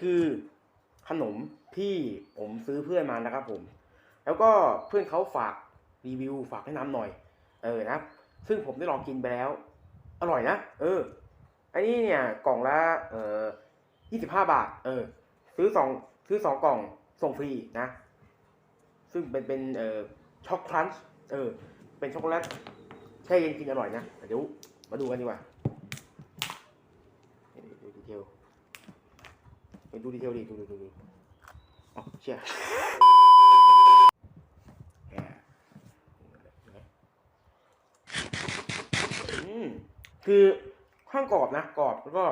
คือขนมที่ผมซื้อเพื่อนมานะครับผมแล้วก็เพื่อนเขาฝากรีวิวฝากแนะนำหน่อยนะซึ่งผมได้ลองกินไปแล้วอร่อยนะอันนี้เนี่ยกล่องละ25 บาทซื้อสองซื้อ2 กล่องส่งฟรีนะซึ่งเป็นช็อกครันช์เป็นช็อกโกแลตแช่เย็นกินอร่อยนะเดี๋ยวมาดูกันดีกว่าดูดีเทลดูอ๋อเชี่ยคือข้างกรอบนะกรอบแล้วก็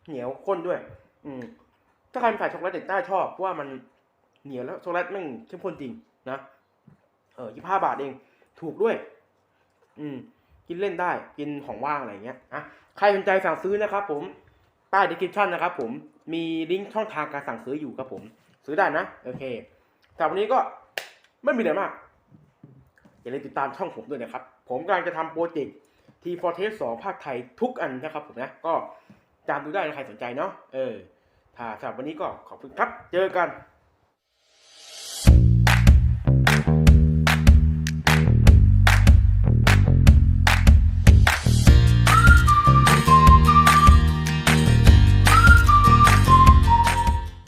เหนียวข้นด้วยถ้าใครใส่ช็อกโกแลตเด็กได้ชอบเพราะว่ามันเหนียวแล้วช็อกโกแลตมันเข้มข้นจริงนะ25 บาทเองถูกด้วยกินเล่นได้กินของว่างอะไรเงี้ยนะใครสนใจสั่งซื้อนะครับผมใต้ description นะครับผมมีลิงก์ช่องทางการสั่งซื้ออยู่ครับผมซื้อได้นะโอเคแต่วันนี้ก็ไม่มีอะไรมากอย่าลืมติดตามช่องผมด้วยนะครับผมกำลังจะทำโปรเจกต์ทีฟอร์เทส2ภาคไทยทุกอันนะครับผมนะก็ตามดูได้นะใครสนใจเนาะถ้าสำหรับวันนี้ก็ขอบคุณครับเจอกัน